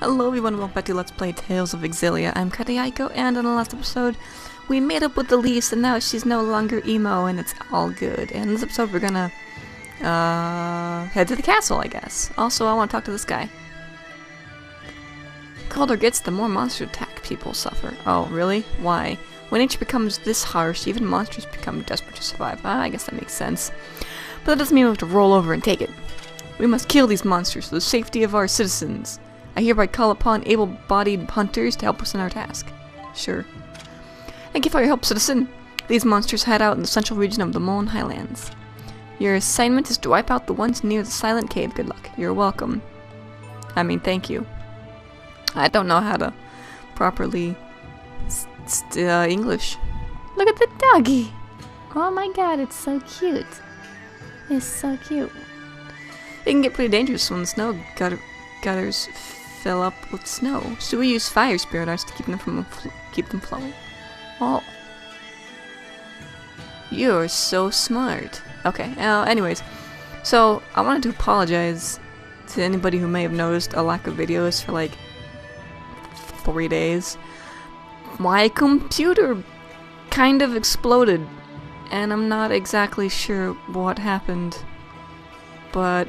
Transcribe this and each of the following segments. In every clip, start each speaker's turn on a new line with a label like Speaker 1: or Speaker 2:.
Speaker 1: Hello everyone, welcome back to Let's Play Tales of Xillia. I'm Kataiko, and in the last episode, we made up with Elise, and now she's no longer emo, and it's all good. And in this episode, we're gonna, head to the castle, I guess. Also, I want to talk to this guy. The colder it gets, the more monster attack people suffer. Oh, really? Why? When nature becomes this harsh, even monsters become desperate to survive. I guess that makes sense. But that doesn't mean we have to roll over and take it. We must kill these monsters for the safety of our citizens. I hereby call upon able-bodied hunters to help us in our task. Sure. Thank you for your help, citizen. These monsters hide out in the central region of the Moan Highlands. Your assignment is to wipe out the ones near the Silent Cave. Good luck. You're welcome. I mean, thank you. I don't know how to properly English. Look at the doggy. Oh my god, it's so cute. It's so cute. It can get pretty dangerous when the snow gutters fill up with snow, so we use fire spirit arts to keep them flowing. Oh, you're so smart. Okay. Anyways, so I wanted to apologize to anybody who may have noticed a lack of videos for like 3 days. My computer kind of exploded, and I'm not exactly sure what happened, but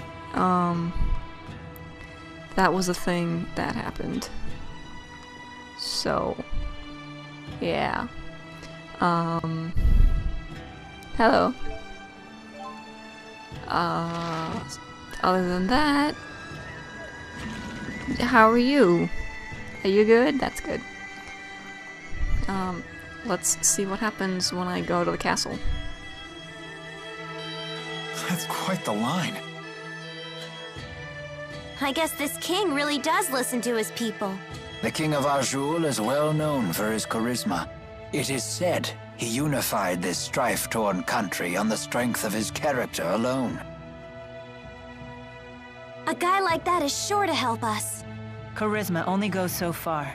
Speaker 1: that was a thing that happened. So, yeah. Hello. Other than that, how are you? Are you good? That's good. Let's see what happens when I go to the castle.
Speaker 2: That's quite the line.
Speaker 3: I guess this king really does listen to his people.
Speaker 4: The king of Azul is well known for his charisma. It is said he unified this strife-torn country on the strength of his character alone.
Speaker 3: A guy like that is sure to help us.
Speaker 5: Charisma only goes so far.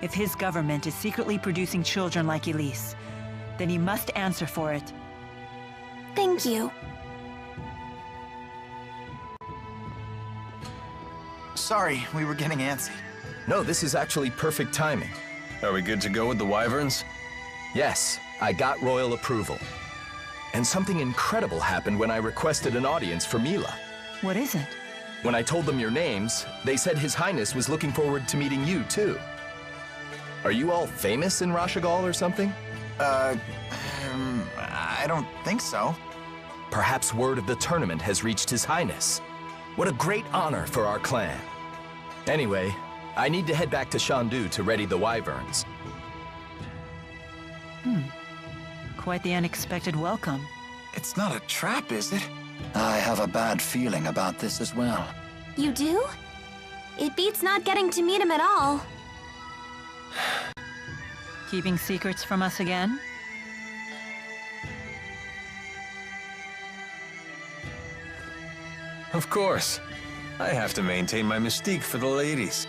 Speaker 5: If his government is secretly producing children like Elise, then he must answer for it.
Speaker 3: Thank you.
Speaker 2: Sorry, we were getting antsy.
Speaker 6: No, this is actually perfect timing.
Speaker 7: Are we good to go with the wyverns?
Speaker 6: Yes, I got royal approval. And something incredible happened when I requested an audience for Milla.
Speaker 5: What is it?
Speaker 6: When I told them your names, they said His Highness was looking forward to meeting you, too. Are you all famous in Rashagal or something?
Speaker 2: I don't think so.
Speaker 6: Perhaps word of the tournament has reached His Highness. What a great honor for our clan. Anyway, I need to head back to Shandu to ready the wyverns.
Speaker 5: Quite the unexpected welcome.
Speaker 2: It's not a trap, is it?
Speaker 4: I have a bad feeling about this as well.
Speaker 3: You do? It beats not getting to meet him at all.
Speaker 5: Keeping secrets from us again?
Speaker 7: Of course. I have to maintain my mystique for the ladies.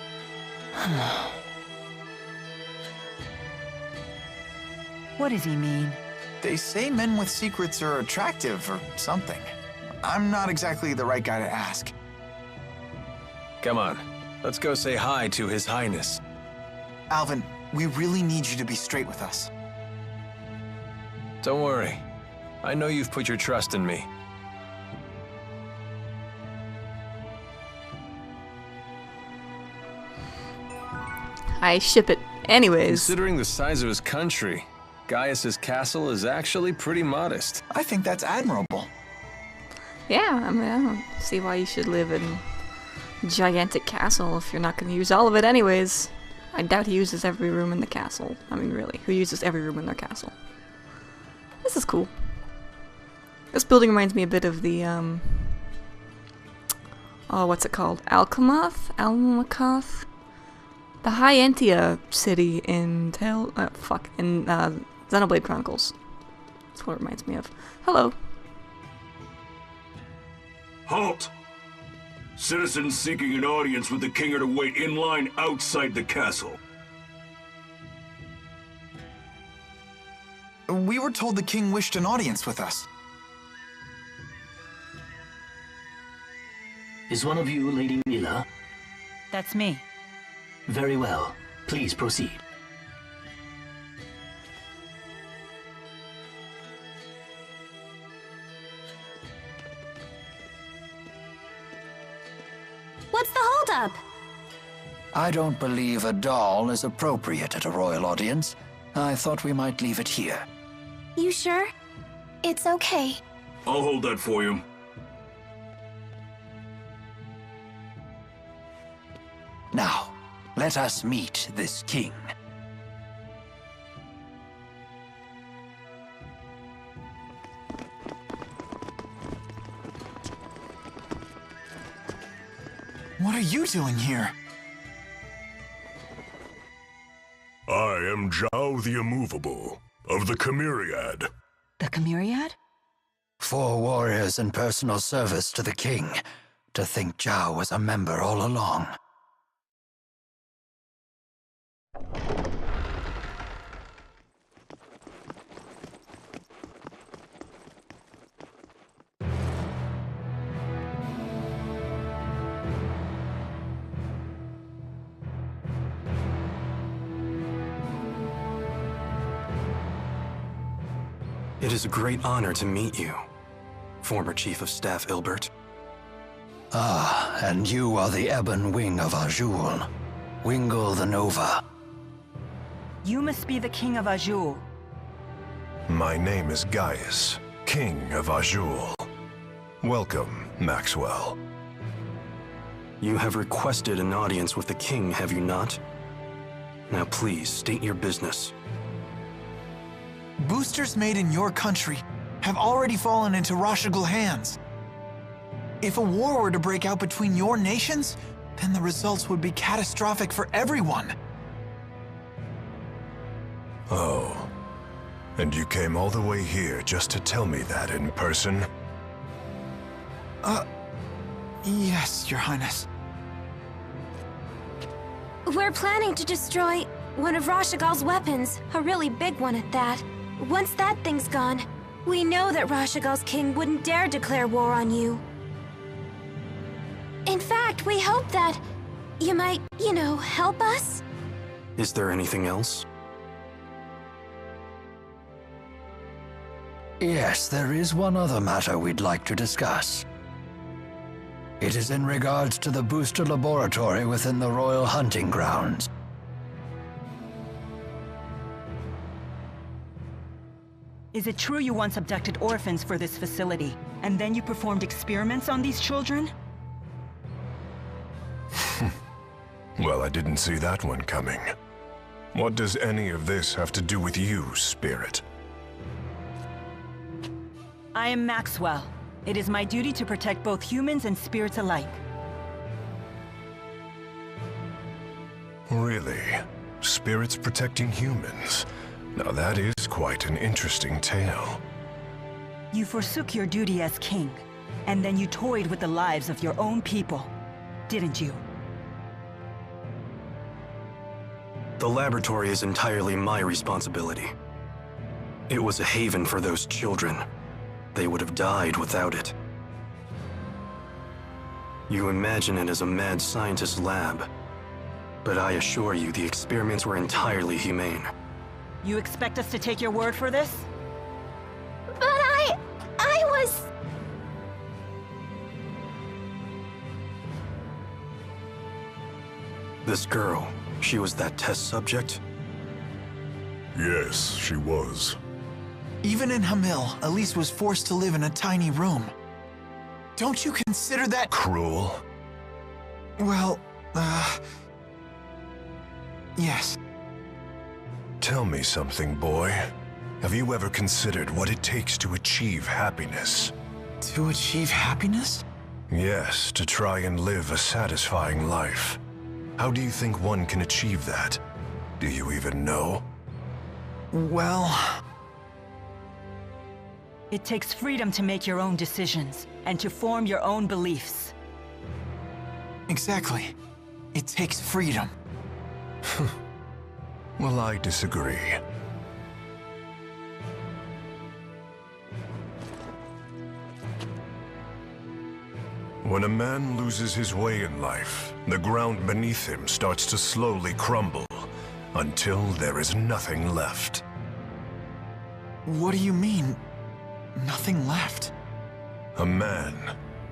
Speaker 5: What does he mean?
Speaker 2: They say men with secrets are attractive or something. I'm not exactly the right guy to ask.
Speaker 7: Come on, let's go say hi to His Highness.
Speaker 2: Alvin, we really need you to be straight with us.
Speaker 7: Don't worry. I know you've put your trust in me.
Speaker 1: I ship it. Anyways.
Speaker 7: Considering the size of his country, Gaius's castle is actually pretty modest.
Speaker 2: I think that's admirable.
Speaker 1: Yeah, I mean, I don't see why you should live in a gigantic castle if you're not going to use all of it anyways. I doubt he uses every room in the castle. I mean, really, who uses every room in their castle? This is cool. This building reminds me a bit of the, oh, what's it called? Alchemath? Almacoth? The High Entia city in Xenoblade Chronicles. That's what it reminds me of. Hello.
Speaker 8: Halt! Citizens seeking an audience with the king are to wait in line outside the castle.
Speaker 2: We were told the king wished an audience with us.
Speaker 9: Is one of you Lady Milla?
Speaker 5: That's me.
Speaker 9: Very well. Please proceed.
Speaker 3: What's the holdup?
Speaker 4: I don't believe a doll is appropriate at a royal audience. I thought we might leave it here.
Speaker 3: You sure? It's okay.
Speaker 8: I'll hold that for you.
Speaker 4: Now, let us meet this king.
Speaker 2: What are you doing here?
Speaker 10: I am Zhao the Immovable, of the Chimeriad.
Speaker 5: The Chimeriad?
Speaker 4: 4 warriors in personal service to the king. To think Zhao was a member all along.
Speaker 11: It is a great honor to meet you, former Chief of Staff Ilbert.
Speaker 4: Ah, and you are the Ebon Wing of Azul, Wingle the Nova.
Speaker 5: You must be the King of Azul.
Speaker 10: My name is Gaius, King of Azul. Welcome, Maxwell.
Speaker 11: You have requested an audience with the king, have you not? Now please, state your business.
Speaker 2: Boosters made in your country have already fallen into Rashagal hands. If a war were to break out between your nations, then the results would be catastrophic for everyone.
Speaker 10: Oh. And you came all the way here just to tell me that in person?
Speaker 2: Yes, Your Highness.
Speaker 3: We're planning to destroy one of Rashagal's weapons, a really big one at that. Once that thing's gone, we know that Rashagal's king wouldn't dare declare war on you. In fact, we hope that you might, help us?
Speaker 11: Is there anything else?
Speaker 4: Yes, there is one other matter we'd like to discuss. It is in regards to the booster laboratory within the royal hunting grounds.
Speaker 5: Is it true you once abducted orphans for this facility, and then you performed experiments on these children?
Speaker 10: Well, I didn't see that one coming. What does any of this have to do with you, Spirit?
Speaker 5: I am Maxwell. It is my duty to protect both humans and spirits alike.
Speaker 10: Really? Spirits protecting humans? Now that is quite an interesting tale.
Speaker 5: You forsook your duty as king, and then you toyed with the lives of your own people, didn't you?
Speaker 11: The laboratory is entirely my responsibility. It was a haven for those children. They would have died without it. You imagine it as a mad scientist's lab, but I assure you the experiments were entirely humane.
Speaker 5: You expect us to take your word for this?
Speaker 3: But I was...
Speaker 11: This girl, she was that test subject?
Speaker 10: Yes, she was.
Speaker 2: Even in Hamil, Elise was forced to live in a tiny room. Don't you consider that
Speaker 10: cruel?
Speaker 2: Well, yes.
Speaker 10: Tell me something, boy. Have you ever considered what it takes to achieve happiness?
Speaker 2: To achieve happiness?
Speaker 10: Yes, to try and live a satisfying life. How do you think one can achieve that? Do you even know?
Speaker 2: Well...
Speaker 5: It takes freedom to make your own decisions, and to form your own beliefs.
Speaker 2: Exactly. It takes freedom.
Speaker 10: Well, I disagree. When a man loses his way in life, the ground beneath him starts to slowly crumble, until there is nothing left.
Speaker 2: What do you mean, nothing left?
Speaker 10: A man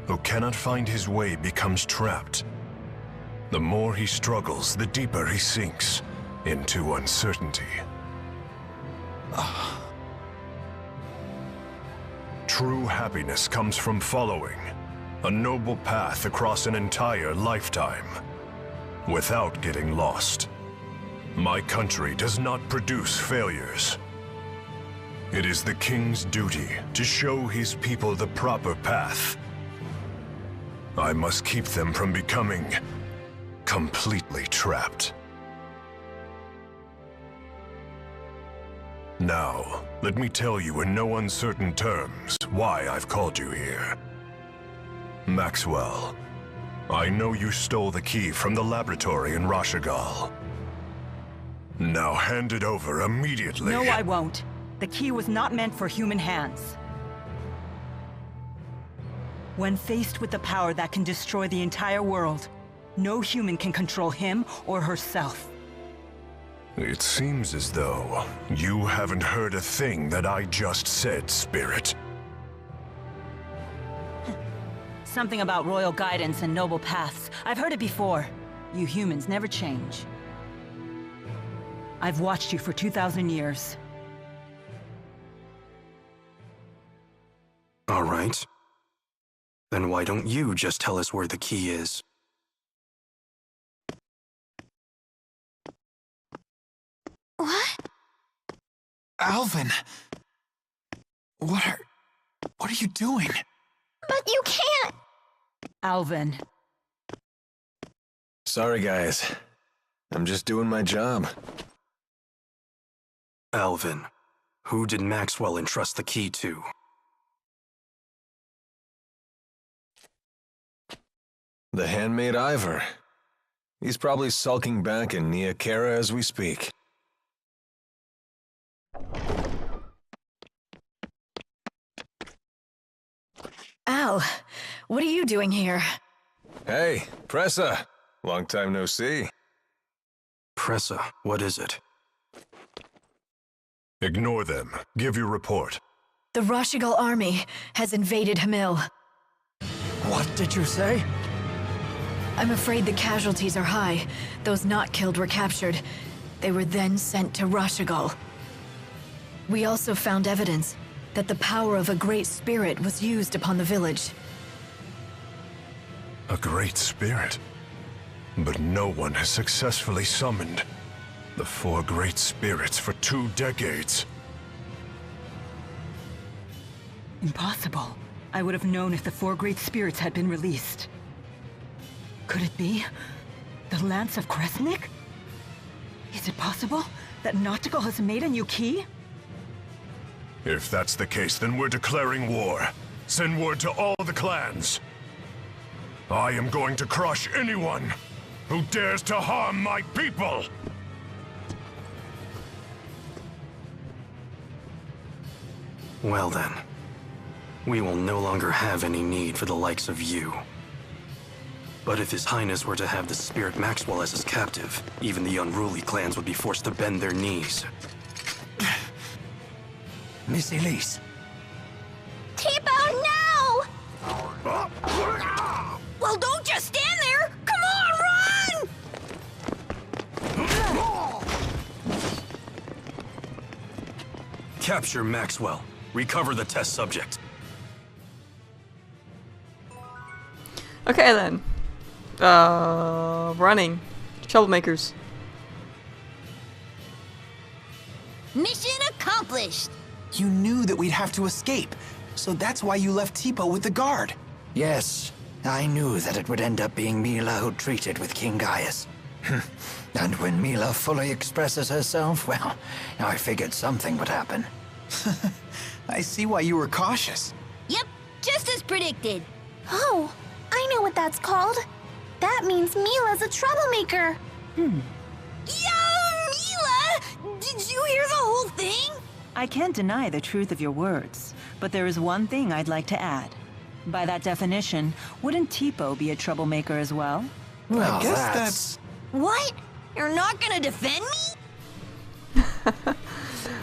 Speaker 10: who cannot find his way becomes trapped. The more he struggles, the deeper he sinks into uncertainty. True happiness comes from following a noble path across an entire lifetime, without getting lost. My country does not produce failures. It is the king's duty to show his people the proper path. I must keep them from becoming completely trapped. Now, let me tell you in no uncertain terms why I've called you here. Maxwell, I know you stole the key from the laboratory in Rashigal. Now hand it over immediately.
Speaker 5: No, I won't. The key was not meant for human hands. When faced with the power that can destroy the entire world, no human can control him or herself.
Speaker 10: It seems as though you haven't heard a thing that I just said, Spirit.
Speaker 5: Something about royal guidance and noble paths. I've heard it before. You humans never change. I've watched you for 2,000 years.
Speaker 11: All right. Then why don't you just tell us where the key is?
Speaker 3: What?
Speaker 2: Alvin! What are you doing?
Speaker 3: But you can't!
Speaker 5: Alvin.
Speaker 7: Sorry, guys. I'm just doing my job.
Speaker 11: Alvin, who did Maxwell entrust the key to?
Speaker 7: The handmaid Ivor. He's probably sulking back in Nia Kara as we speak.
Speaker 12: Al, what are you doing here?
Speaker 7: Hey, Pressa. Long time no see.
Speaker 11: Pressa, what is it?
Speaker 10: Ignore them. Give your report.
Speaker 12: The Rashigal army has invaded Hamil.
Speaker 2: What did you say?
Speaker 12: I'm afraid the casualties are high. Those not killed were captured. They were then sent to Rashigal. We also found evidence that the power of a great spirit was used upon the village.
Speaker 10: A great spirit? But no one has successfully summoned the 4 great spirits for 2 decades.
Speaker 5: Impossible. I would have known if the 4 great spirits had been released. Could it be the Lance of Kresnik? Is it possible that Nautical has made a new key?
Speaker 10: If that's the case, then we're declaring war. Send word to all the clans. I am going to crush anyone who dares to harm my people!
Speaker 11: Well then, we will no longer have any need for the likes of you. But if His Highness were to have the Spirit Maxwell as his captive, even the unruly clans would be forced to bend their knees.
Speaker 4: Miss Elise.
Speaker 3: Tipo, no! Well, don't just stand there! Come on, run!
Speaker 11: Capture Maxwell. Recover the test subject.
Speaker 1: Okay then. Running. Troublemakers.
Speaker 3: Mission accomplished!
Speaker 2: You knew that we'd have to escape, so that's why you left Tipo with the guard.
Speaker 4: Yes, I knew that it would end up being Milla who treated with King Gaius. And when Milla fully expresses herself, well, I figured something would happen.
Speaker 2: I see why you were cautious.
Speaker 3: Yep, just as predicted. Oh, I know what that's called. That means Milla's a troublemaker. Yo, Milla! Did you hear the whole thing?
Speaker 5: I can't deny the truth of your words, but there is one thing I'd like to add. By that definition, wouldn't Tipo be a troublemaker as well?
Speaker 2: Well, I guess that's...
Speaker 3: What? You're not gonna defend me?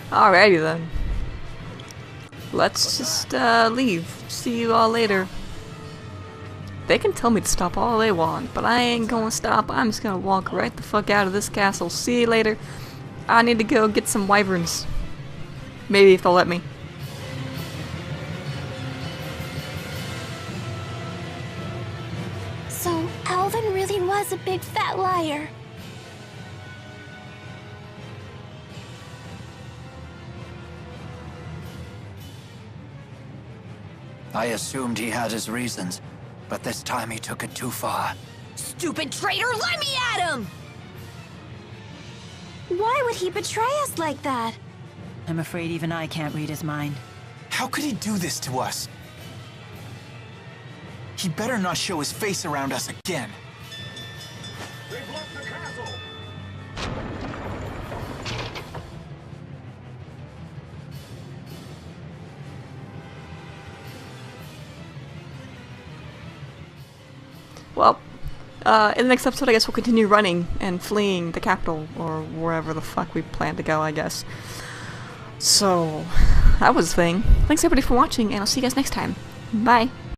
Speaker 1: Alrighty then. Let's just leave. See you all later. They can tell me to stop all they want, but I ain't gonna stop. I'm just gonna walk right the fuck out of this castle. See you later. I need to go get some wyverns. Maybe if they'll let me.
Speaker 3: So, Alvin really was a big fat liar.
Speaker 4: I assumed he had his reasons, but this time he took it too far.
Speaker 3: Stupid traitor, let me at him! Why would he betray us like that?
Speaker 5: I'm afraid even I can't read his mind.
Speaker 2: How could he do this to us? He better not show his face around us again.
Speaker 8: They've left the castle!
Speaker 1: Well, in the next episode, I guess we'll continue running and fleeing the capital, or wherever the fuck we plan to go, I guess. So, that was the thing. Thanks everybody for watching, and I'll see you guys next time. Bye!